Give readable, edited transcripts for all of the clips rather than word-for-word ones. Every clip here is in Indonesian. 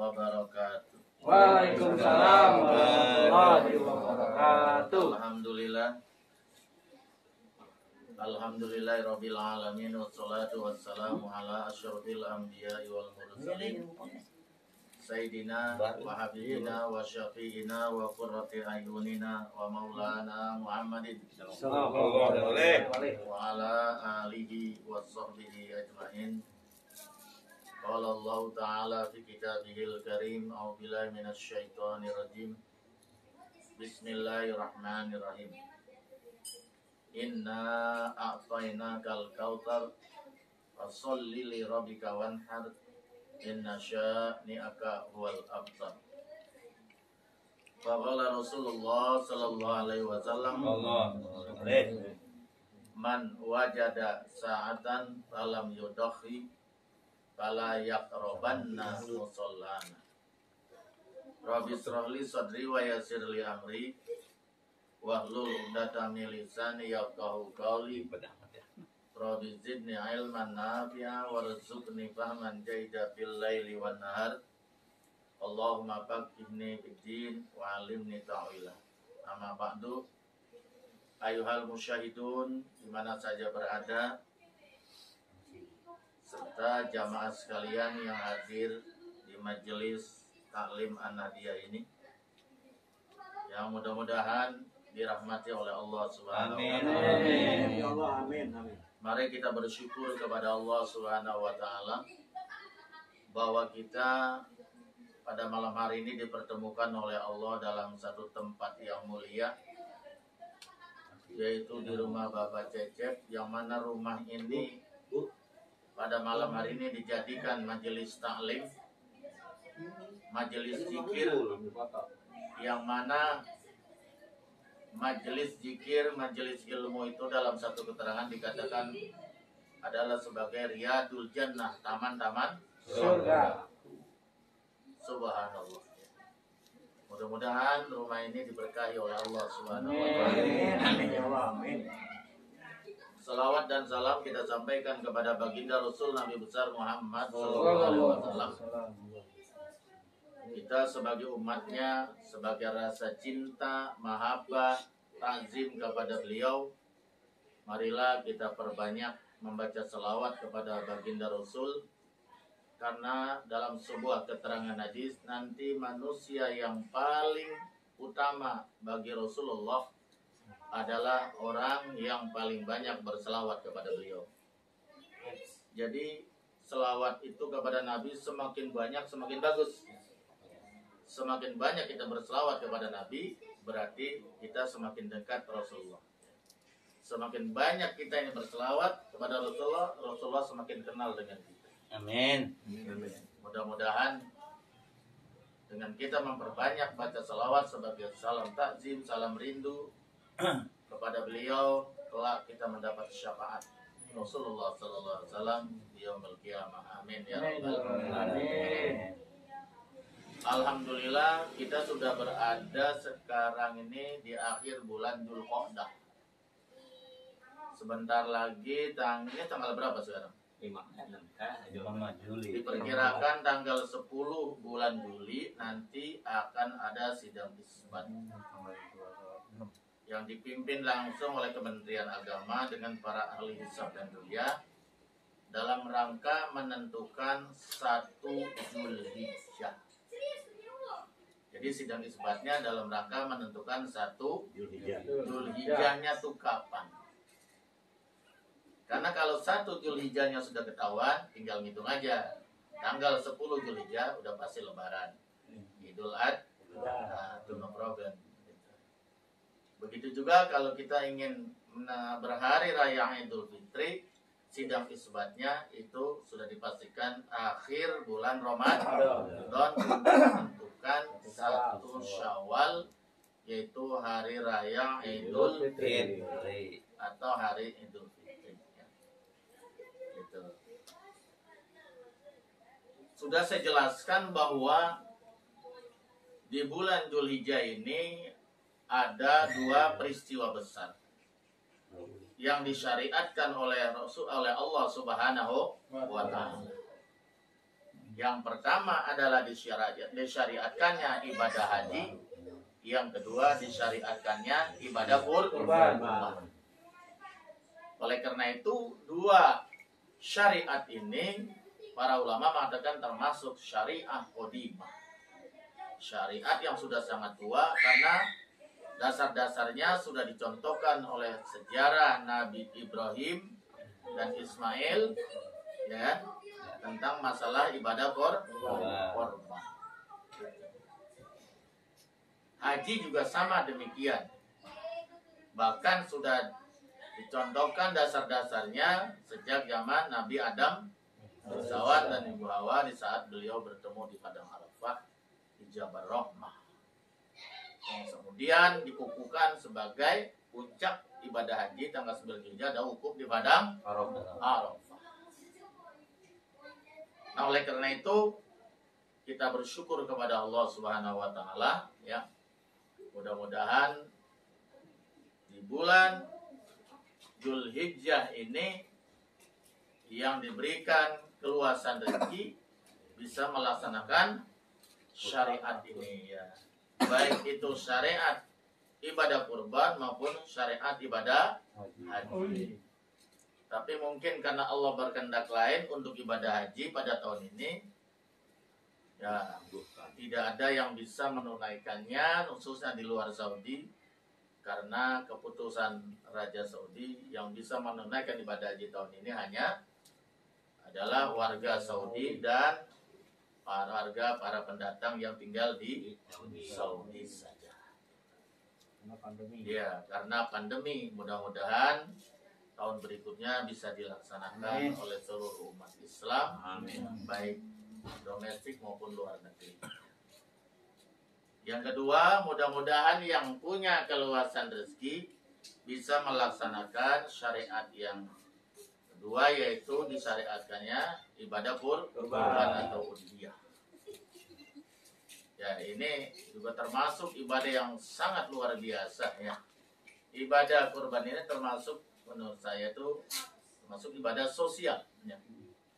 wabarakatuh. Waalaikumsalam warahmatullahi wabarakatuh. Alhamdulillahirabbil alamin wassalatu wassalamu ala asyrofil anbiya'i wal mursalin sayyidina wa habibina wa syafi'ina wa qurrati ayunina wa maulana Muhammadin sallallahu alaihi wa ala alihi wa sahbihi ajmain. Qala Allah ta'ala fi kitabihil karim, a'udzu billahi minasy syaithanir rajim. Bismillahirrahmanirrahim. Inna a'tainakal kautsar fasholli li rabbika wanhar inna syani'aka huwal abtar. Faqala Rasulullah sallallahu alaihi wasallam, man wajada sa'atan falam yudakhi fala yaqrabanna musallana. Rabbi shrahli sadri wa yassirli amri wahlul 'uqdatam min lisani yafqahu qawli. Rabbi zidni ilman nafi'a warzuqni fahman jaida bil laili wan nahar. Allahumma faqihni fid din wa 'allimni ta'wila. Amma ba'du. Ayuhal musyahidun di mana saja berada, serta jamaah sekalian yang hadir di majelis taklim An-Nahdiyah ini, yang mudah-mudahan dirahmati oleh Allah Subhanahu wa taala. Amin. Mari kita bersyukur kepada Allah Subhanahu wa taala bahwa kita pada malam hari ini dipertemukan oleh Allah dalam satu tempat yang mulia, yaitu di rumah Bapak Cecep, yang mana rumah ini pada malam hari ini dijadikan majelis taklim, majelis zikir, yang mana majelis zikir, majelis ilmu itu dalam satu keterangan dikatakan adalah sebagai riyadul jannah, taman-taman surga. Subhanallah. Mudah-mudahan rumah ini diberkahi oleh Allah Subhanahu wa taala. Amin. Salawat dan salam kita sampaikan kepada baginda Rasul Nabi besar Muhammad sallallahu alaihi wasallam. Kita sebagai umatnya, sebagai rasa cinta, mahabbah, ta'zim kepada beliau, marilah kita perbanyak membaca selawat kepada baginda Rasul, karena dalam sebuah keterangan hadis, nanti manusia yang paling utama bagi Rasulullah adalah orang yang paling banyak berselawat kepada beliau. Jadi selawat itu kepada Nabi semakin banyak semakin bagus. Semakin banyak kita berselawat kepada Nabi, berarti kita semakin dekat Rasulullah. Semakin banyak kita ini berselawat kepada Rasulullah, Rasulullah semakin kenal dengan kita. Amin. Mudah-mudahan dengan kita memperbanyak baca selawat sebagai salam takzim, salam rindu kepada beliau, kelak kita mendapat syafaat Rasulullah sallallahu alaihi wasallam di yaumil qiyamah. Amin ya rabbal alamin. Alhamdulillah, kita sudah berada sekarang ini di akhir bulan Dzulqa'dah. Sebentar lagi ini tanggal berapa sekarang? 5 Juli. Diperkirakan tanggal 10 bulan Juli nanti akan ada sidang isbat yang dipimpin langsung oleh Kementerian Agama dengan para ahli hisab dan ruqyah dalam rangka menentukan 1 Zulhijjah. Jadi sidang isbatnya dalam rangka menentukan 1 Zulhijjahnya itu kapan. Karena kalau 1 Zulhijjahnya sudah ketahuan, tinggal ngitung aja. Tanggal 10 Zulhijjah udah pasti lebaran. Idul Adha, itu no problem. Begitu juga kalau kita ingin berhari raya Idul Fitri, sidang isbatnya itu sudah dipastikan akhir bulan Ramadan untuk menentukan 1 Syawal, yaitu hari raya Idul Fitri atau hari Idul Fitri. Gitu. Sudah saya jelaskan bahwa di bulan Dzulhijjah ini ada 2 peristiwa besar yang disyariatkan oleh Allah Subhanahu wa taala. Yang pertama adalah disyariatkannya ibadah haji. Yang kedua disyariatkannya ibadah kurban. Oleh karena itu, dua syariat ini para ulama mengatakan termasuk syariah qadimah. Syariat yang sudah sangat tua karena dasar-dasarnya sudah dicontohkan oleh sejarah Nabi Ibrahim dan Ismail, ya, tentang masalah ibadah korban. Haji juga sama demikian. Bahkan sudah dicontohkan dasar-dasarnya sejak zaman Nabi Adam bersawat dan Ibu Hawa di saat beliau bertemu di Padang Arafah di Jabal Rahmah. Yang kemudian dikukuhkan sebagai puncak ibadah haji tanggal 9 Zulhijjah ada wukuf di Padang Arafah. Nah, oleh karena itu kita bersyukur kepada Allah Subhanahu wa taala, ya. Mudah-mudahan di bulan Zulhijjah ini yang diberikan keluasan rezeki bisa melaksanakan syariat ini, ya. Baik itu syariat ibadah kurban maupun syariat ibadah haji. Tapi mungkin karena Allah berkehendak lain untuk ibadah haji pada tahun ini, ya, tidak ada yang bisa menunaikannya, khususnya di luar Saudi, karena keputusan Raja Saudi yang bisa menunaikan ibadah haji tahun ini hanya adalah warga Saudi dan para pendatang yang tinggal di Saudi saja. Ya, karena pandemi, mudah-mudahan tahun berikutnya bisa dilaksanakan oleh seluruh umat Islam, baik domestik maupun luar negeri. Yang kedua, mudah-mudahan yang punya keluasan rezeki bisa melaksanakan syariat yang kedua, yaitu disyariatkannya ibadah kurban atau udhiyah. Ya, ini juga termasuk ibadah yang sangat luar biasa, ya. Ibadah kurban ini termasuk, menurut saya itu termasuk ibadah sosial, ya.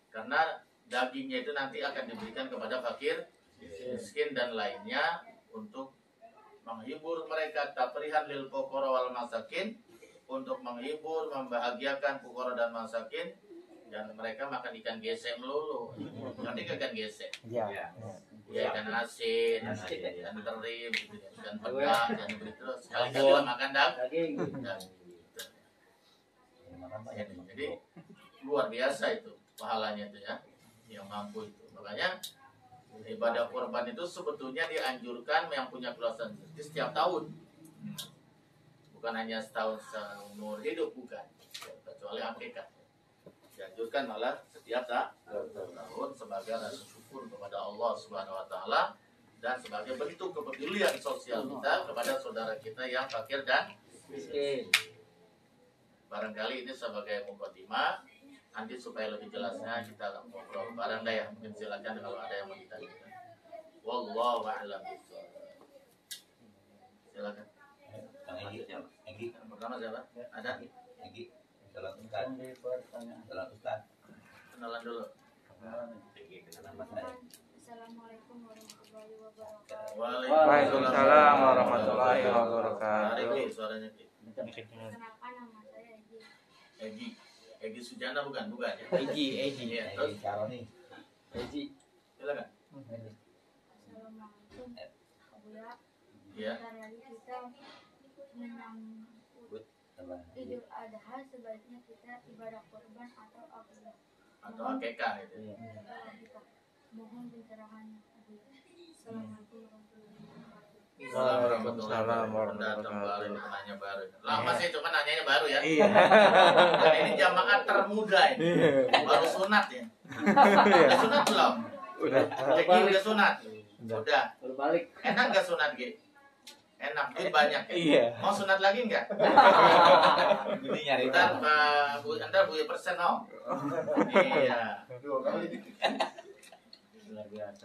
Karena dagingnya itu nanti akan diberikan kepada fakir, miskin dan lainnya untuk menghibur mereka, tafrihan lil fuqara wal masakin, untuk menghibur, membahagiakan fuqara dan masakin, dan mereka makan ikan gesek melulu. Nanti ikan gesek. Iya. Ya, ikan asin, ikan teri, ikan pedang, dan begitu. Sekali-kali makan daging. Jadi luar biasa itu pahalanya itu, ya, yang mampu itu. Makanya ibadah kurban itu sebetulnya dianjurkan yang punya keluasan rezeki setiap tahun, bukan hanya setahun seumur hidup, bukan, kecuali akikah. Dianjurkan malah setiap tahun sebagai rasa syukur kepada Allah Subhanahu wa taala dan sebagai bentuk kepedulian sosial kita kepada saudara kita yang fakir dan miskin. Barangkali ini sebagai mukadimah. Nanti supaya lebih jelasnya kita ngobrol bareng dah, ya. Mungkin silakan kalau ada yang mau ditanyakan. Wallahu a'lam bishawab. Silakan. Egi. Pertama siapa? Ada? Egi. Salam Ustaz. Kenalan dulu. Egi, kenalan Mas saya. Assalamualaikum warahmatullahi wabarakatuh. Waalaikumsalam warahmatullahi wabarakatuh. Tarik suaranya. Perkenalkan nama saya Egi. Egi Sujana bukan ya? Egi. Ya, terus Caroni. Egi. silakan. Assalamualaikum. Alhamdulillah. Ya. Bentar lagi kita menyambut Idul Adha, sebaiknya kita ibadah kurban atau akikah. Atau akikah itu. Mohon pencerahannya. Assalamualaikum warahmatullahi wabarakatuh. Waalaikumsalam Pendatang baru, warahmatullahi nanya baru. Lama sih, cuma nanyanya baru, ya. Iya. Dan ini jamaah termuda ini. Baru sunat, ya. Udah sunat belum? Udah. Egi udah sunat. Udah. Berbalik. Enak gak sunat, Gi? Enak, duit banyak, ya. Iya. Mau sunat lagi nggak? Ini nyari Ntar Anda punya persen, oh. Iya.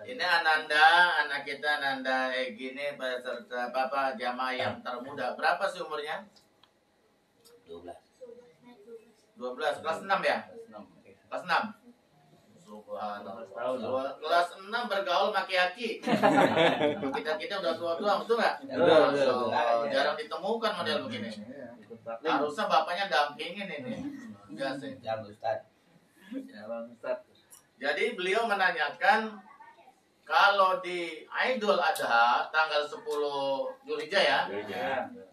Ini anak kita Ananda Egi ini beserta Bapak jamaah yang termuda. Berapa sih umurnya? 12. 12, kelas 6 ya? Kelas 6. Subhanallah. Kelas 6 bergaul maki-aki. Kita udah tua-tua, betul nggak? Betul. Masya Allah. Jarang ditemukan model begini. Harusnya bapaknya dampingin ini. Biasa. Jangan Ustaz. Jadi beliau menanyakan kalau di Idul Adha tanggal 10 Zulhijjah ya,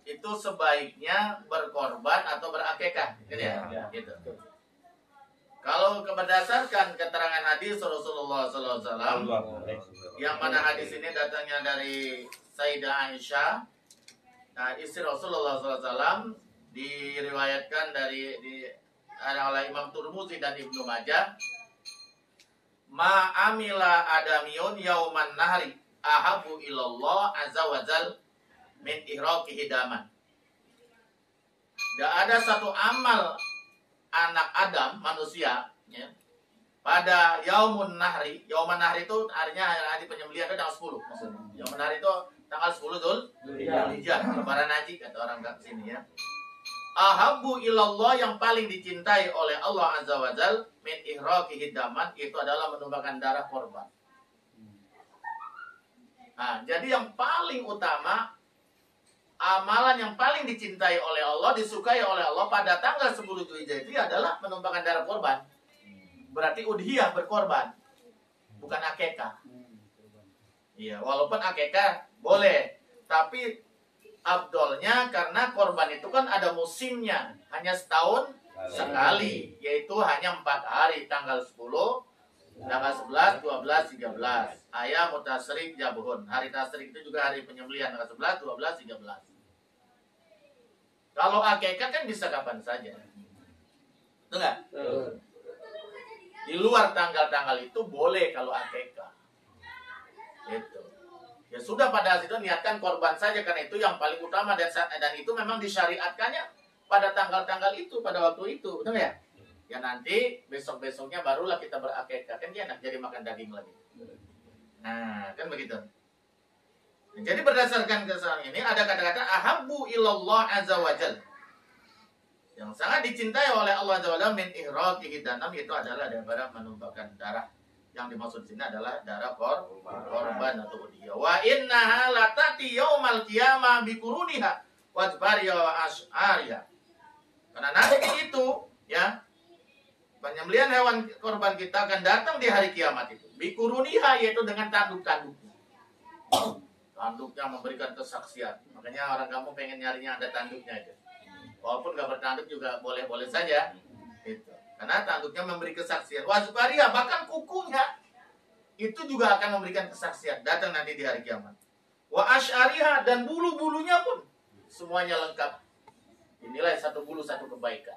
itu sebaiknya berkorban atau berakikah, gitu ya? Gitu. Kalau berdasarkan keterangan hadis Rasulullah SAW, yang mana hadis ini datangnya dari Sayyidah Aisyah, nah, istri Rasulullah SAW, diriwayatkan oleh Imam Turmuzi dan Ibnu Majah, ma amila adamiyun yauman nahri ahabu ilallah azza wajal min ihraqi hidaman. Tidak ada satu amal anak Adam, manusia, ya, pada yaumun nahri. Yaumun nahri itu artinya hari penyembelihan itu tanggal 10 maksudnya. Yaumun nahri itu tanggal 10 Dzulhijjah, lebaran haji kata orang kat sini ya. Ahabu ilallah, yang paling dicintai oleh Allah azza wajal min ihraqi hidaman, itu adalah menumpahkan darah korban. Nah, jadi yang paling utama, amalan yang paling dicintai oleh Allah, disukai oleh Allah pada tanggal 10 Dzulhijjah itu adalah menumpahkan darah korban. Berarti udhiyah, berkorban, bukan akekah. Iya, walaupun akekah boleh, tapi abdolnya karena korban itu kan ada musimnya, hanya setahun sekali, yaitu hanya 4 hari, tanggal 10, tanggal 11, 12, 13. Ayam mutasrik jabuhun. Hari tasrik itu juga hari penyembelihan, tanggal 11, 12, 13. Kalau akikah kan bisa kapan saja. Betul nggak? Di luar tanggal-tanggal itu boleh kalau akikah. Itu. Ya sudah, pada saat itu niatkan korban saja, karena itu yang paling utama, dan itu memang disyariatkannya pada tanggal-tanggal itu, pada waktu itu, betul ya? Ya nanti besok-besoknya barulah kita berakikah, kan dia enak jadi makan daging lagi. Nah, kan begitu. Nah, jadi berdasarkan kesalahan ini ada kata-kata ahabbu ilallah azza wajal, yang sangat dicintai oleh Allah azza wajal min ihraqi hidanam, itu adalah daripada menumpahkan darah. Yang dimaksud di sini adalah darah korban atau udhiyah. Wa innaha latati yaumal qiyamah bi quruniha wa adbariha wa ash'ariha. Karena nanti itu ya, penyembelihan hewan korban kita akan datang di hari kiamat itu. Bi quruniha, yaitu dengan tanduk-tanduknya. Tanduknya memberikan kesaksian. Makanya orang kamu pengen nyarinya ada tanduknya aja. Walaupun gak bertanduk juga boleh-boleh saja. Itu. Karena tanduknya memberi kesaksian. Wazbaria, bahkan kukunya itu juga akan memberikan kesaksian. Datang nanti di hari kiamat. Wa ash'ariha, dan bulu-bulunya pun semuanya lengkap. Inilah satu bulu satu kebaikan.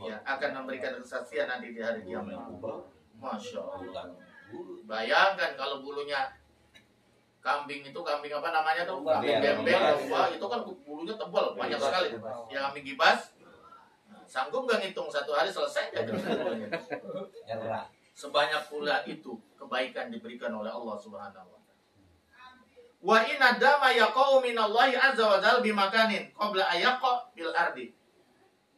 Ya, akan memberikan kesaksian nanti di hari kiamat. Masya Allah. Bayangkan kalau bulunya kambing itu, kambing apa namanya tuh? Kambing bembeng, itu kan bulunya tebal, banyak sekali. Ya, kambing gibas. Sanggup gak ngitung satu hari selesai ya? Sebanyak pula itu kebaikan diberikan oleh Allah Subhanahu wa taala. Wa in adama yaqau minallahi azza wa jalla bimakanin qabla ayaqa bil ardi.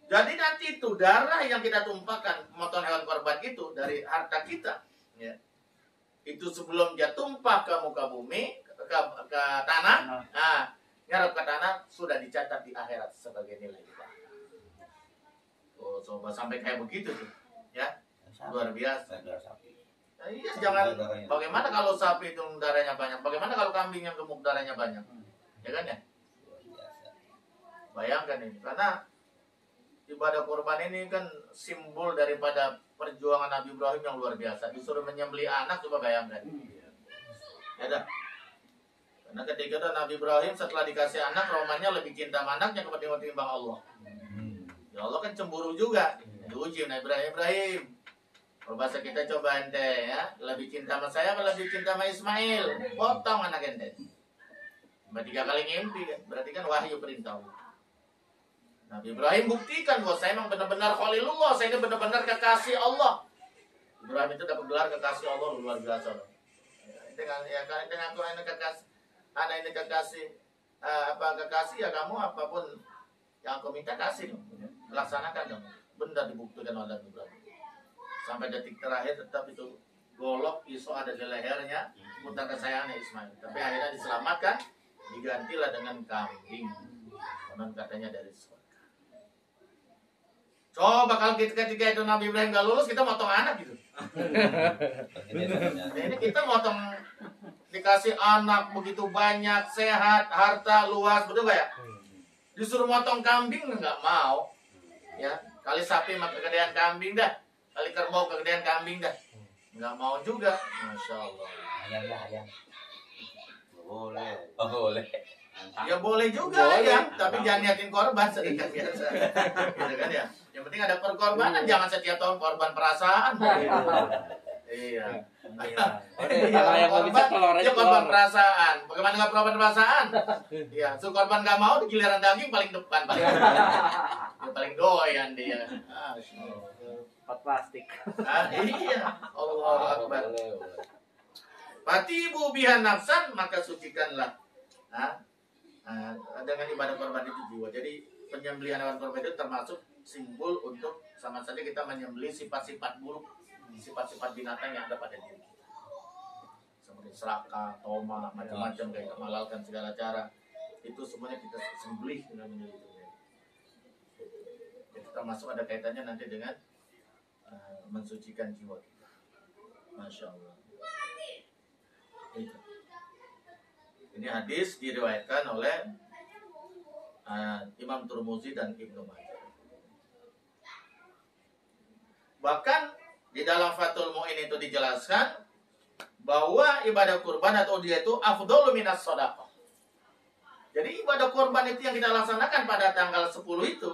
Jadi nanti itu darah yang kita tumpahkan pemotongan hewan korban itu dari harta kita, ya. Itu sebelum dia tumpah ke muka bumi, ke tanah, nah, nyerap ke tanah, sudah dicatat di akhirat sebagai nilai kita. Oh, coba sampai kayak begitu tuh, ya, luar biasa. Nah, iya, jangan. Bagaimana kalau sapi itu darahnya banyak? Bagaimana kalau kambing yang gemuk darahnya banyak? Ya kan ya? Bayangkan ini, karena ibadah kurban ini kan simbol daripada perjuangan Nabi Ibrahim yang luar biasa. Disuruh menyembelih anak, coba bayangkan. Ya dah. Karena ketika itu Nabi Ibrahim setelah dikasih anak, romannya lebih cinta anaknya ketimbang Allah. Ya Allah kan cemburu juga. Diuji Nabi Ibrahim. Kalau bahasa kita coba ente ya, lebih cinta sama saya atau lebih cinta sama Ismail? Potong anak ente. 3 kali ngimpi kan? Berarti kan wahyu perintah Allah. Nabi Ibrahim buktikan bahwa saya memang benar-benar Khalilullah, saya ini benar-benar kekasih Allah. Ibrahim itu dapat gelar kekasih Allah luar biasa. Ente ngaku ini kekasih, anak ini kekasih, kekasih ya kamu apapun yang aku minta kasih, laksanakan dong. Benar dibuktikan oleh Nabi Ibrahim. sampai detik terakhir tetap itu golok iso ada di lehernya, putar kesayangannya Ismail. Tapi akhirnya diselamatkan, digantilah dengan kambing. Konon katanya dari surga. Coba kalau ketika itu Nabi Ibrahim gak lulus, kita motong anak gitu. Nah, ini kita motong, dikasih anak begitu banyak, sehat, harta luas, betul gak ya? Disuruh motong kambing nggak mau, ya. Kali sapi mah kegedean kambing dah, kali kerbau kegedean kambing dah, nggak mau juga. Masya Allah. Ayam lah, ayam. Boleh. Oh, boleh. Ya boleh juga ya, tapi jangan niatin korban sedikit biasa. Gitu kan ya. Yang penting ada perkorbanan, jangan setiap tahun korban perasaan. Iya. Kalau yang nggak bisa keluar Dia korban perasaan. Bagaimana nggak korban perasaan? Iya, so korban nggak mau, di giliran daging paling depan, Pak. Dia paling doyan dia. Pot plastik. Iya. Allahu Akbar. Fatibu biha nafsan, maka sucikanlah. Dengan ibadah korban itu jiwa. Jadi penyembelihan hewan korban itu termasuk simbol untuk sama saja kita menyembelih sifat-sifat buruk, sifat-sifat binatang yang ada pada diri kita. Seperti serakah, toma, macam-macam kayak mehalalkan segala cara. Itu semuanya kita sembelih dengan menyembelih. Jadi termasuk ada kaitannya nanti dengan mensucikan jiwa kita. Masya Allah. Itu. Ini hadis diriwayatkan oleh Imam Tirmidzi dan Ibnu Majah. Bahkan di dalam Fathul Mu'in itu dijelaskan bahwa ibadah kurban atau dia itu afdhalu minas shadaqah. Jadi ibadah kurban itu yang kita laksanakan pada tanggal 10 itu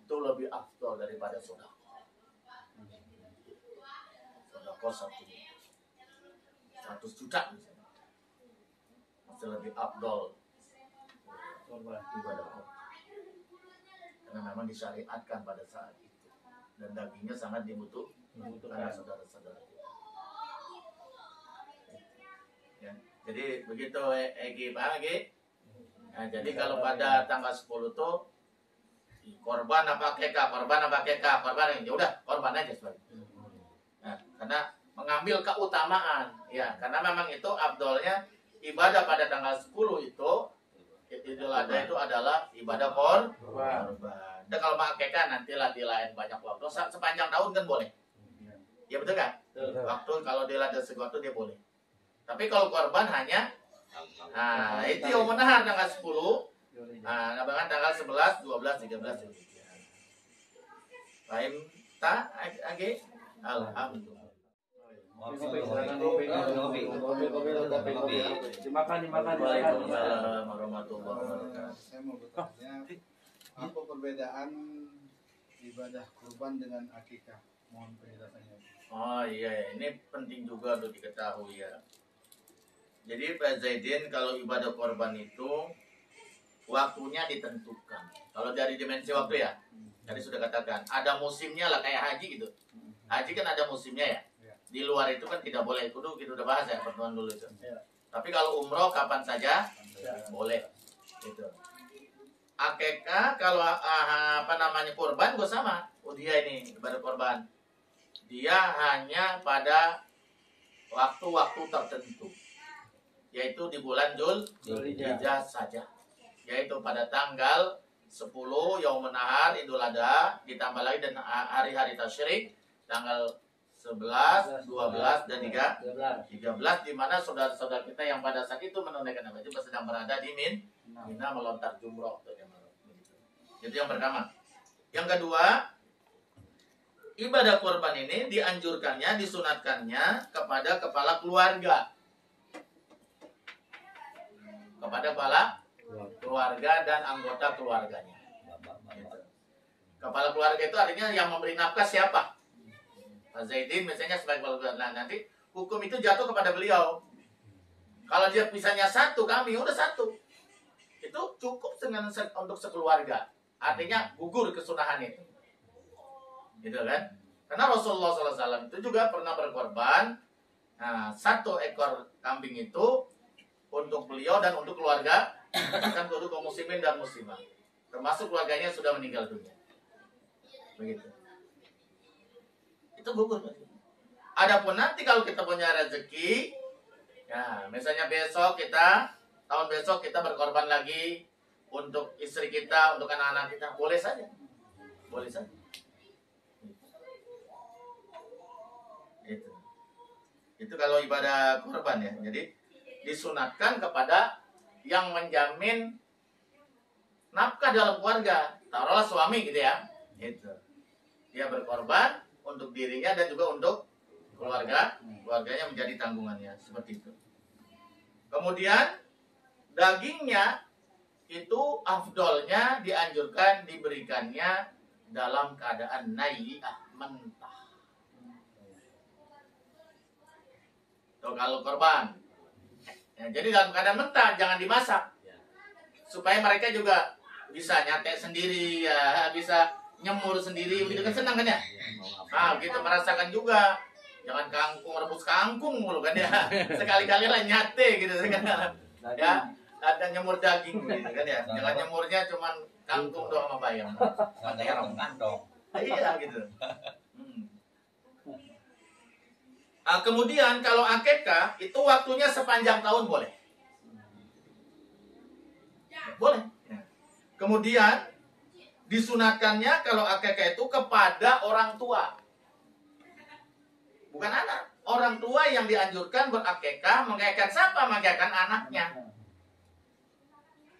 lebih afdal daripada sedekah. Sedekah 100 juta misalnya. Masih lebih afdal ibadah kurban. Karena memang disyariatkan pada saat itu. Dan dagingnya sangat dibutuhkan saudara-saudara kita. Ya, jadi begitu Egi, paham Egi? Nah, jadi kalau pada tanggal 10 tuh korban apa keka, ya udah korban aja sebagai. Nah, karena mengambil keutamaan, ya, karena memang itu abdolnya ibadah pada tanggal 10 itu Idul Adha itu adalah ibadah korban. Dan kalau akekah nantilah di lain banyak waktu, sepanjang tahun kan boleh. Ya betul kan? Waktu kalau dia ada sesuatu dia boleh. Tapi kalau korban hanya itu yang menahar tanggal 10. Nah, bahkan tanggal 11, 12, 13 Rahim tak age alhamdulillah. Dimakan. Waalaikumsalam warahmatullahi wabarakatuh. Saya mau bertanya, apa perbedaan ibadah kurban dengan akikah? Mohon penjelasannya. Oh iya, ini penting juga untuk diketahui ya. Jadi Pak Zaidin, kalau ibadah korban itu waktunya ditentukan. Kalau dari dimensi waktu ya, tadi sudah katakan, ada musimnya lah kayak haji gitu. Haji kan ada musimnya ya. Di luar itu kan tidak boleh, kudu kita udah bahas ya pertemuan dulu itu. Tapi kalau umroh kapan saja boleh. Gitu. Akekah kalau kurban gue sama. Dia ini ibadah korban. Dia hanya pada waktu-waktu tertentu. Yaitu di bulan Dzulhijjah saja. Yaitu pada tanggal 10 Yaumul Nahar Idul Adha, ditambah lagi dan hari-hari tasyrik tanggal 11, 12 dan 13 di mana saudara-saudara kita yang pada saat itu menunaikan haji sedang berada di Mina melontar jumroh. Itu yang pertama. Yang kedua, ibadah kurban ini dianjurkannya, disunatkannya kepada kepala keluarga. Kepada kepala keluarga dan anggota keluarganya. Kepala keluarga itu artinya yang memberi nafkah siapa? Pak Zaidin misalnya sebagai kepala keluarga. Nah, nanti hukum itu jatuh kepada beliau. Kalau dia misalnya satu kambing, udah satu. Itu cukup dengan untuk sekeluarga. Artinya gugur kesunahan itu. Gitu kan? Karena Rasulullah SAW itu juga pernah berkorban. Nah, 1 ekor kambing itu untuk beliau dan untuk keluarga, bahkan untuk kaum muslimin dan muslimah. Termasuk keluarganya sudah meninggal dunia. Begitu. itu gugur. Adapun nanti kalau kita punya rezeki, ya misalnya tahun besok kita berkorban lagi untuk istri kita, untuk anak-anak kita, boleh saja. Boleh saja. Itu kalau ibadah korban ya. Jadi disunatkan kepada yang menjamin nafkah dalam keluarga. Taruhlah suami gitu ya. Itu. Dia berkorban untuk dirinya dan juga untuk keluarganya menjadi tanggungannya, seperti itu. Kemudian dagingnya itu afdolnya dianjurkan diberikannya dalam keadaan nayyah, mentah. Tuh, kalau korban. Ya, jadi dalam keadaan mentah, jangan dimasak. Supaya mereka juga bisa nyate sendiri, ya, bisa nyemur sendiri, begitu kan, senang kan ya? Nah, gitu merasakan juga. Jangan rebus kangkung mulu kan ya. Sekali-kali lah nyate gitu kan. Ya, ada nyemur daging gitu kan ya. Jangan nyemurnya cuman kangkung doang sama bayam. Terong kantong. Iya gitu. Nah, kemudian kalau akekah itu waktunya sepanjang tahun boleh. Boleh. Kemudian disunatkannya kalau akekah itu kepada orang tua. Bukan anak. Orang tua yang dianjurkan berakekah, mengakekahkan siapa? Mengakekahkan anaknya.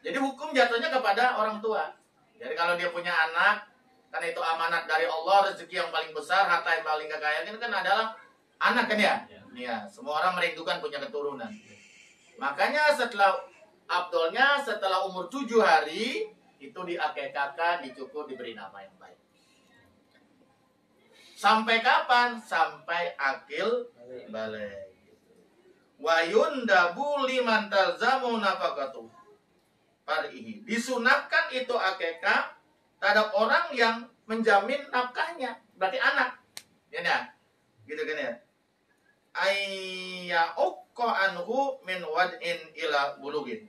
Jadi hukum jatuhnya kepada orang tua. Jadi kalau dia punya anak, kan itu amanat dari Allah, rezeki yang paling besar, harta yang paling kekayaan itu kan adalah anak kan ya? Iya, semua orang merindukan punya keturunan. Makanya setelah abdolnya, setelah umur 7 hari, itu diakekahkan, dicukur, diberi nama yang baik. Sampai kapan? Sampai akil balik. Wa yundabu liman talzamu nafaqatu farihi. Disunatkan itu akekah terhadap orang yang menjamin nafkahnya, berarti anak. Ya, gitu kan ya. Ayya uqqa anhu min wad'in ila bulugin.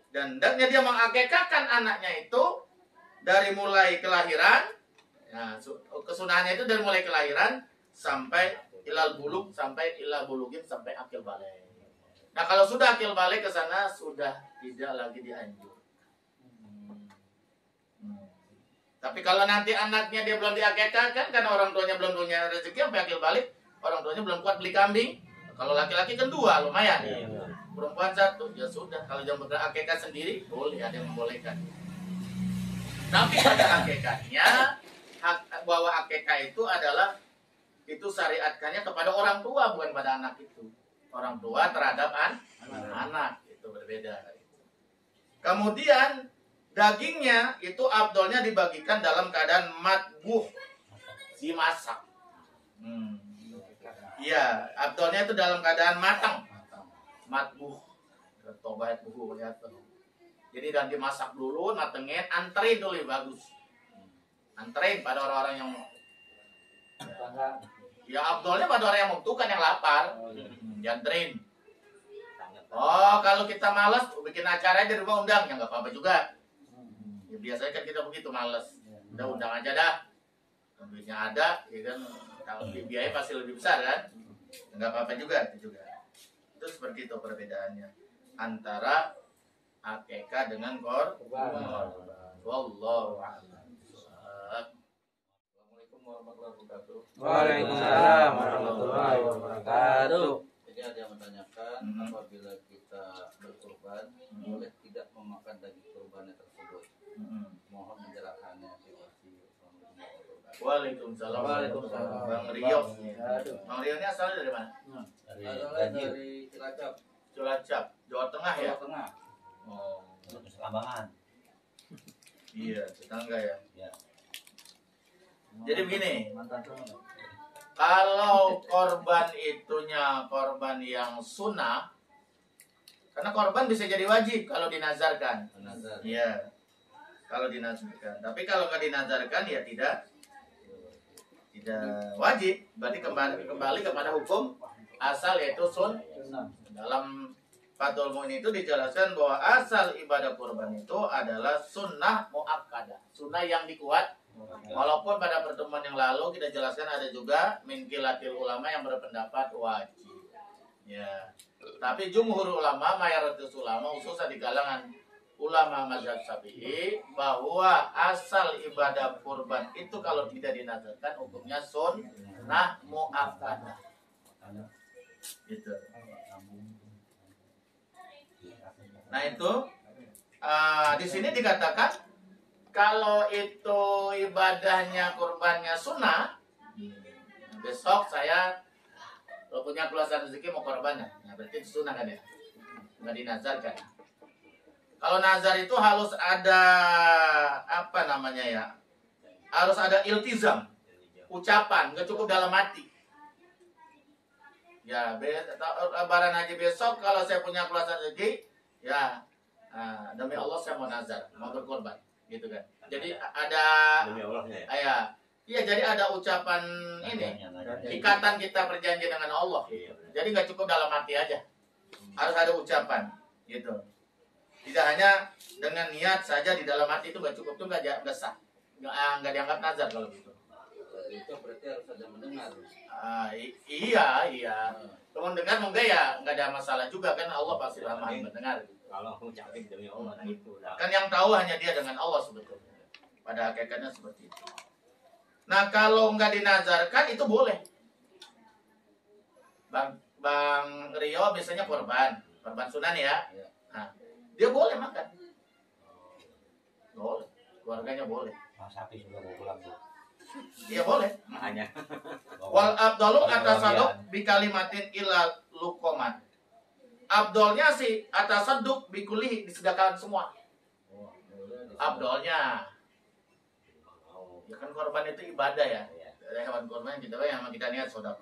Dan hendaknya dia mengakekahkan anaknya itu dari mulai kelahiran. Nah, kesunahannya itu dari mulai kelahiran sampai ilal bulug, sampai ila bulugin, sampai akil balik. Nah, kalau sudah akil balik ke sana sudah tidak lagi dianjur. Tapi kalau nanti anaknya dia belum diakekahkan karena orang tuanya belum punya rezeki sampai akil balik, orang tuanya belum kuat beli kambing. Kalau laki-laki kan 2 lumayan. Perempuan 1 ya sudah. Kalau yang berakekah sendiri boleh, ada yang membolehkan. Tapi pada akekahnya bahwa akekah itu adalah itu syariatkannya kepada orang tua, bukan pada anak itu. Orang tua terhadap anak itu berbeda. Kemudian dagingnya itu abdolnya dibagikan dalam keadaan matbuh, dimasak. Iya, abdolnya itu dalam keadaan matang, matbuh, tobat buhu ternyata. Jadi dan dimasak dulu, matengin, anterin dulu bagus. Anterin pada orang-orang yang ya abdolnya pada orang yang membutuhkan, yang lapar. Dianterin. Oh, kalau kita malas bikin acara di rumah undang, ya nggak apa-apa juga. Ya, biasanya kan kita begitu malas. Udah undang aja dah. Duitnya ada, ya kan. Kalau biaya pasti lebih besar kan. Nggak apa-apa juga, itu juga. Itu seperti itu perbedaannya antara akekah dengan korban. Wallahu a'lam. Assalamualaikum warahmatullahi wabarakatuh. Waalaikumsalam warahmatullahi wabarakatuh. Jadi ada yang menanyakan apabila kita berkurban boleh tidak memakan daging kurbannya tersebut. Mohon penjelasannya. Waalaikumsalam. Waalaikumsalam. Bang Rio. Bang Rio ini asalnya dari mana? Dari Cilacap. Cilacap, Jawa Tengah ya? Jawa Tengah. Oh, Lambangan. iya, tetangga ya. Ya. Jadi begini, kalau korban itunya korban yang sunnah, karena korban bisa jadi wajib kalau dinazarkan. Nazar. Iya, kalau dinazarkan. Tapi kalau nggak dinazarkan ya tidak wajib. Berarti kembali kepada hukum asal yaitu sunnah. Dalam Fathul Mu'in itu dijelaskan bahwa asal ibadah kurban itu adalah sunnah mu'akkadah, sunnah yang Walaupun pada pertemuan yang lalu kita jelaskan ada juga min qilatil ulama yang berpendapat wajib. Ya. Tapi jumhur ulama, mayoritas ulama khususnya di kalangan ulama mazhab Syafi'i bahwa asal ibadah kurban itu kalau tidak dinazarkan hukumnya sunnah muakkadah. Gitu. Nah itu di sini dikatakan kalau itu ibadahnya kurbannya sunnah, besok saya kalau punya keluasan rezeki mau korban, nah berarti itu sunnah kan ya, nggak dinazarkan. Kalau nazar itu harus ada apa namanya ya, harus ada iltizam, ucapan, nggak cukup dalam hati. Ya, lebaran haji besok kalau saya punya keluasan rezeki, ya demi Allah saya mau nazar, mau berkorban, gitu kan. Jadi ada Demi Allahnya ya. Iya, jadi ada ucapan ini, ikatan kita perjanjian dengan Allah. Jadi nggak cukup dalam hati aja, harus ada ucapan, gitu. Tidak hanya dengan niat saja di dalam hati itu nggak cukup, tuh nggak sah, nggak dianggap nazar kalau gitu. Itu berarti harus ada mendengar. Iya. Kalau mendengar mungkin ya nggak ada masalah juga kan, Allah pasti ramah mendengar. Kalau ngucapin demi Allah nah itu lah. Kan yang tahu hanya dia dengan Allah sebetulnya. Pada hakikatnya seperti itu. Nah kalau nggak dinazarkan itu boleh. Bang Rio biasanya korban sunan ya. Nah, dia boleh makan. Boleh, keluarganya boleh. Sapi sudah mau pulang tuh. Iya boleh. Makanya. Wal abdalu atasaduk bi kalimatin ila luqoman. Abdolnya sih atasaduk bi kulihi, disedekahkan semua. Abdolnya. Ya kan korban itu ibadah ya. Hewan korban kita yang kita niat sedekah.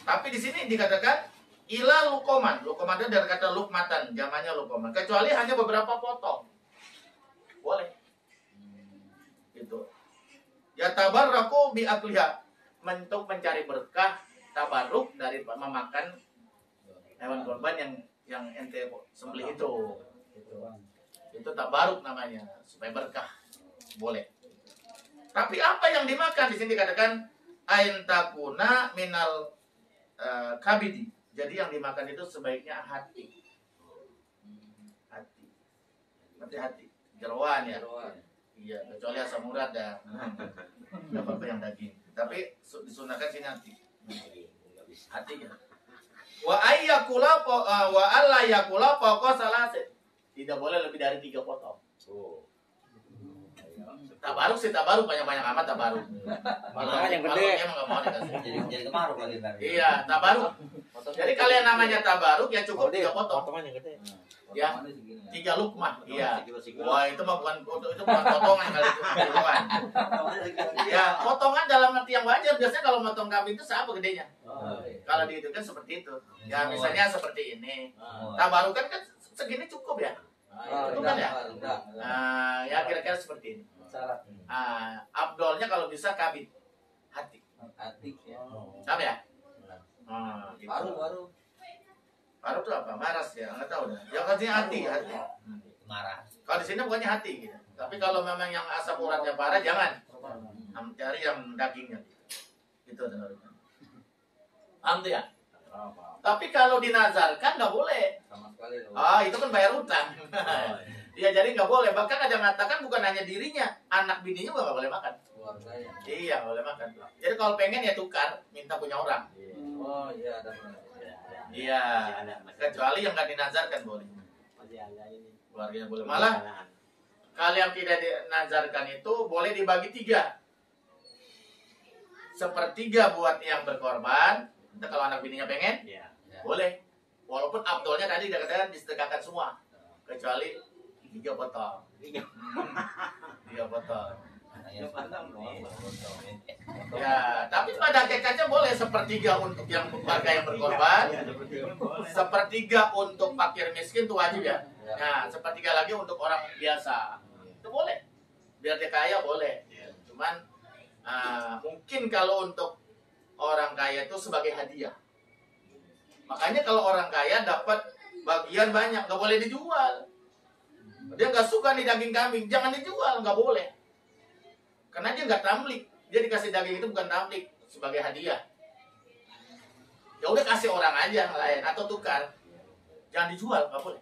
Tapi di sini dikatakan ila luqoman. Luqoman itu dari kata lukmatan, jamannya luqoman. Kecuali hanya beberapa potong. Boleh. Gitu. Ya tabarraku bi akliha, untuk mencari berkah tabarruk dari memakan hewan korban yang ente sembelih itu. Itu tabarruk namanya, supaya berkah. Boleh. Tapi apa yang dimakan di sini dikatakan ain takuna minal kabidi. Jadi yang dimakan itu sebaiknya hati. Berarti hati. Jeroan ya. Iya, kecuali asam urat dah. Enggak apa-apa yang daging. Tapi disunahkan sini hati. Hatinya. Wa ayyakula wa alla yakula fawqa salasin. Tidak boleh lebih dari 3 potong. Tabaruk sih tabaruk, banyak-banyak amat tabaruk. Malah yang gede. Emang enggak mau dikasih. Jadi kemaruk lagi ntar. Iya, tabaruk. Jadi kalian namanya tabaruk ya cukup 3 potong. Potongan yang gede. Ya. Potongannya segini. 3 lukmah. Iya. Sikil-sikil. Wah, itu mah bukan potongan kali itu potongan. Ya, potongan dalam arti yang wajar. Biasanya kalau motong kambing itu seapa gedenya. Kalau dihidupkan seperti itu. Ya, misalnya seperti ini. Tabaruk kan segini cukup ya. Itu kan ya. Nah, ya kira-kira seperti ini. Abdolnya kalau bisa kabit hati. Hati ya. Sama ya? Gitu. Baru. Paru itu apa? Maras ya? Nggak tahu dah. Yang artinya hati. Marah. Kalau di sini bukannya hati gitu. Tapi kalau memang yang asam uratnya parah jangan. Cari yang dagingnya. Gitu teman-teman. Paham tuh ya? Tapi kalau dinazarkan nggak boleh. Sama sekali. Itu kan bayar utang. Ya jadi nggak boleh. Bahkan ada yang mengatakan bukan hanya dirinya, anak bininya juga nggak boleh makan. Keluarganya. Iya nggak boleh makan. Jadi kalau pengen ya tukar, minta punya orang. Oh iya ada. Iya. Kecuali yang nggak dinazarkan boleh. Keluarganya boleh. Malah kalian tidak dinazarkan itu boleh dibagi 3. 1/3 buat yang berkorban. Entah kalau anak bininya pengen, boleh. Walaupun abdolnya tadi dikatakan disedekahkan semua, kecuali 3 potong. 3 potong. Ya, tapi pada hakikatnya boleh 1/3 untuk yang warga yang berkorban, 1/3 untuk fakir miskin itu wajib ya. Nah, 1/3 lagi untuk orang biasa. Itu boleh. Biar dia kaya boleh. Cuman mungkin kalau untuk orang kaya itu sebagai hadiah. Makanya kalau orang kaya dapat bagian banyak, nggak boleh dijual. Dia nggak suka nih daging kambing, jangan dijual, nggak boleh. Karena dia nggak tamlik, dia dikasih daging itu bukan tamlik, sebagai hadiah. Ya udah kasih orang aja yang lain atau tukar, jangan dijual, nggak boleh.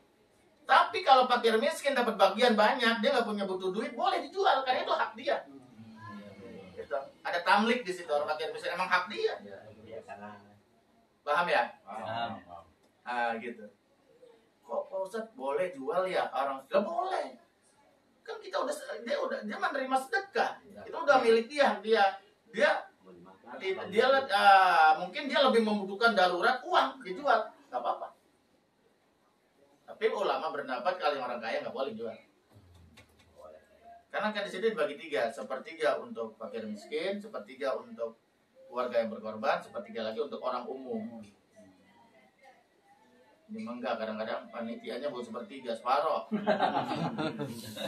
Tapi kalau fakir miskin dapat bagian banyak, dia nggak punya butuh duit, boleh dijual karena itu hak dia. Gitu. Ada tamlik di situ, orang fakir miskin emang hak dia. Paham ya? Gitu. Kok Pak Ustadz boleh jual ya orang? Lah boleh. Kan kita dia menerima sedekah. Itu udah milik dia. Mungkin dia lebih membutuhkan darurat uang dijual, nggak apa-apa. Tapi ulama berpendapat kalau orang kaya nggak boleh jual. Karena kan di sini dibagi 3, sepertiga untuk fakir miskin, sepertiga untuk keluarga yang berkorban, sepertiga lagi untuk orang umum. Ini enggak, kadang-kadang panitianya buat sepertiga, separoh.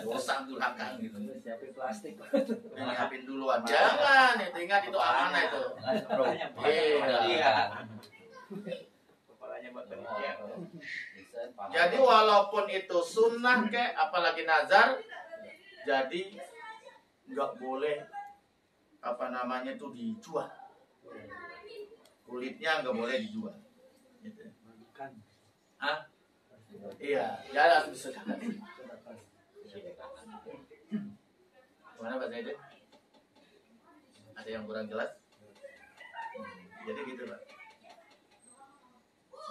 Dosa belakang gitu. Siapin plastik. Nyiapin duluan. Jangan, itu ingat itu amanah itu. Iya. Kepalanya buat panitia. Jadi walaupun itu sunnah kek, apalagi nazar, jadi nggak boleh itu dijual. Kulitnya nggak boleh dijual. Gitu. Hah? Iya, ya harus disedekahkan. Gimana Pak Zaidin? Ada yang kurang jelas? Jadi gitu Pak.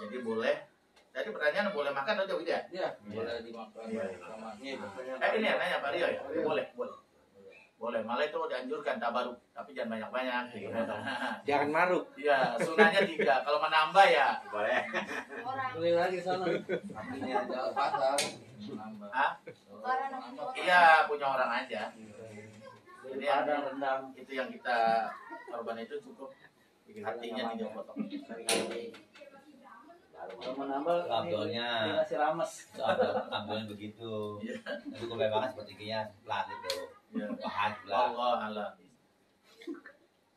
Jadi boleh. Tadi pertanyaan boleh makan atau tidak? Iya, boleh dimakan sama. Ini ya nanya Pak Rio ya? Boleh. Boleh, malah itu dianjurkan tabaruk, tapi jangan banyak-banyak. Jangan maruk. Iya, sunahnya 3. Kalau menambah ya Boleh. Beli lagi sana. Ini ada pasar. Nambah. Hah? Orang orang Iya, punya orang aja. Jadi Ada rendang. itu yang kita korban itu cukup hatinya 3 potong. Kalau menambah Abdulnya. dikasih rames. Abdulnya begitu. Iya. Itu kebebasan sepertinya pelan itu. Ya. Pahat lah. Allah Allah.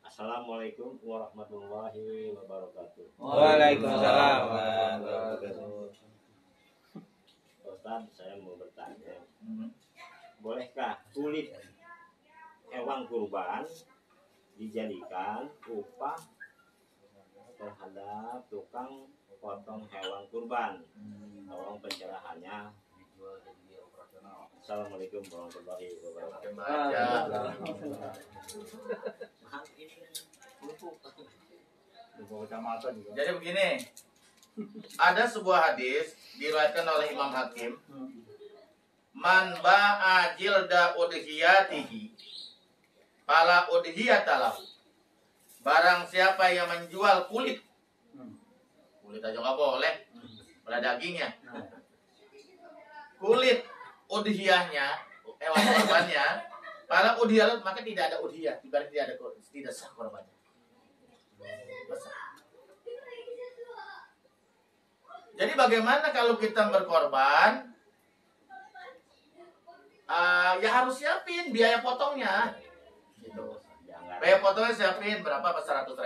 Assalamualaikum warahmatullahi wabarakatuh. Waalaikumsalam. Ustaz, saya mau bertanya, bolehkah kulit hewan kurban dijadikan upah terhadap tukang potong hewan kurban? Tolong pencerahannya. Assalamualaikum warahmatullahi wabarakatuh. Jadi begini, ada sebuah hadis diriwayatkan oleh Imam Hakim. Man ba'a jilda udhiyatihi fala udhiyatalahu. Barang siapa yang menjual kulit aja nggak boleh, pada dagingnya. Kulit udhiyahnya, hewan korbannya, para udhiyah maka tidak ada udhiyah, berarti tidak sah korbannya. Jadi bagaimana kalau kita berkorban? Ya harus siapin biaya potongnya. Gitu. Biaya potongnya siapin berapa? 100.000,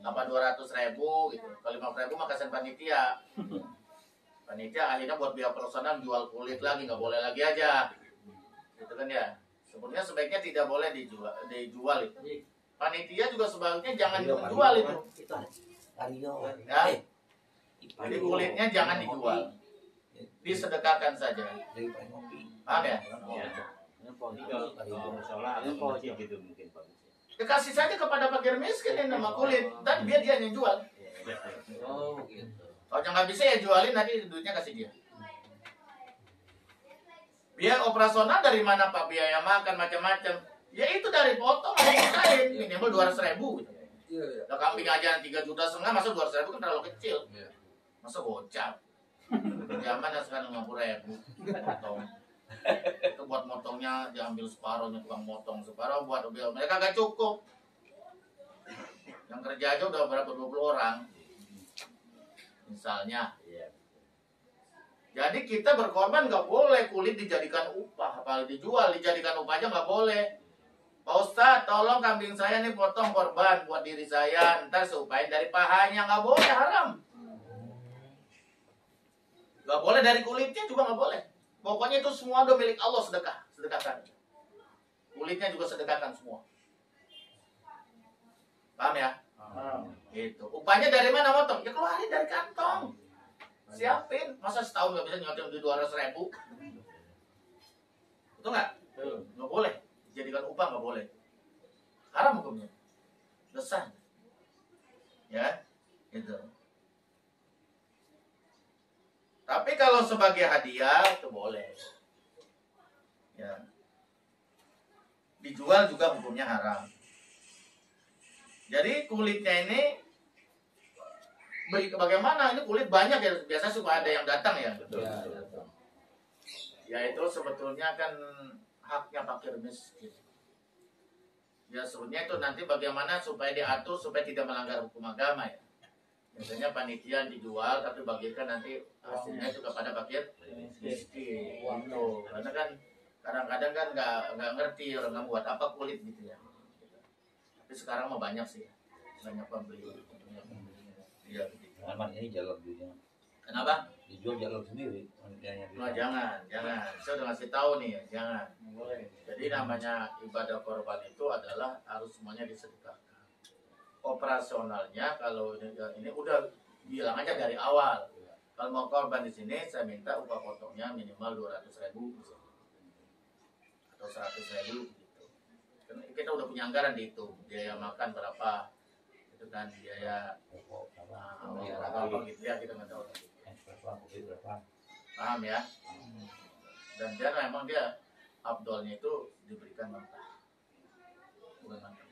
apa 200.000 gitu. Kalau 50.000 mah kasihan panitia. Panitia akhirnya buat biaya personal jual kulit lagi, nggak boleh lagi aja. Gitu kan ya. Sebenarnya sebaiknya tidak boleh dijual itu. Panitia juga sebaiknya jangan menjual itu. Ya. Jadi kulitnya jangan dijual. Disedekahkan saja. Paham ya? Gitu mungkin Pak. Kasih saja kepada fakir miskin yang nama kulit, dan biar dia yang jual. Oh, gitu. Kalau nggak bisa ya jualin, nanti duitnya kasih dia. Biaya operasional dari mana Pak? Biaya makan macam-macam. Ya itu dari potong kain minimal 200.000 gitu. Iya. Kalau kambing aja 3,5 juta, masa 200.000 kan terlalu kecil. Iya. Masa gocap. Zaman yang sekarang 50.000 potong. Itu buat motongnya diambil separohnya, tukang motong separoh buat mereka gak cukup. Yang kerja aja udah berapa 20 orang. Misalnya. Jadi kita berkorban nggak boleh kulit dijadikan upah, apalagi dijual, dijadikan upah aja nggak boleh. Pak Ustadz, tolong kambing saya nih potong korban buat diri saya, ntar seupain dari pahanya, nggak boleh, haram. Nggak boleh dari kulitnya juga nggak boleh. Pokoknya itu semua udah milik Allah, sedekahkan. kulitnya juga sedekahkan semua. Paham ya? Itu. Upahnya dari mana motong? Ya keluarin dari kantong. Siapin. Masa setahun nggak bisa nyodong di 200.000? Betul nggak? Nggak boleh. Jadikan upah nggak boleh. Haram hukumnya. Dosa. Ya, itu. Tapi kalau sebagai hadiah itu boleh. Ya. Dijual juga hukumnya haram. Jadi kulitnya ini bagaimana? Ini kulit banyak ya, biasa suka ada yang datang ya. Betul. Ya itu sebetulnya kan haknya fakir miskin. Ya sebenarnya itu nanti bagaimana supaya diatur supaya tidak melanggar hukum agama ya. Biasanya panitia dijual tapi bagikan nanti hasilnya juga pada fakir miskin. Gitu. Karena kan kadang-kadang kan nggak ngerti orang nggak buat apa kulit gitu ya. Tapi sekarang mah banyak sih, banyak pembeli. Iya. Aman ini jalur dunia. Kenapa? Dijual jalur sendiri. Nah, jangan. Saya udah ngasih tahu nih, jangan. Jadi namanya ibadah korban itu adalah harus semuanya disedekahkan. Operasionalnya kalau ini udah bilang aja dari awal. Kalau mau korban di sini, saya minta upah potongnya minimal 200.000 atau 100.000 gitu. Karena kita udah punya anggaran dihitung, biaya makan berapa, itu kan biaya apa gitu ya kita nggak tahu. Paham ya? Dan dia memang dia abdolnya itu diberikan mentah, bukan mentah.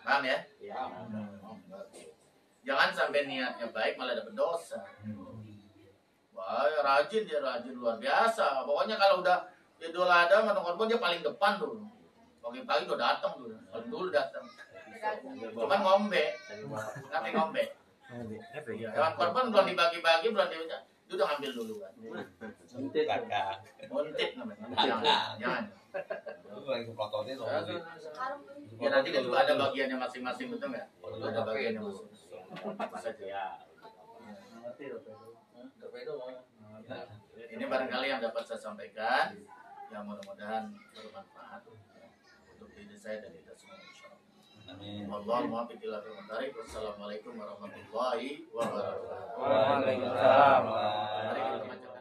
Paham ya? Jangan sampai niatnya baik malah dapat dosa. Wah, rajin luar biasa. Pokoknya kalau udah Idul Adha sama korban dia paling depan tuh. Pagi-pagi udah datang tuh. Paling dulu datang. Cuman ngombe. Nanti ngombe. Ya, hewan korban belum dibagi-bagi, belum dia udah ngambil dulu kan. Suntik. Muntit namanya. Jangan. Itu lagi sepotongnya tuh. Ya nanti kan juga ada bagiannya masing-masing, betul nggak? Ada bagiannya masing-masing. Itu saja. Ya. Ini barangkali yang dapat saya sampaikan. Yang mudah-mudahan bermanfaat untuk diri saya dan kita semua. Amin. Wassalamualaikum warahmatullahi wabarakatuh. Waalaikumsalam. Mari kita baca.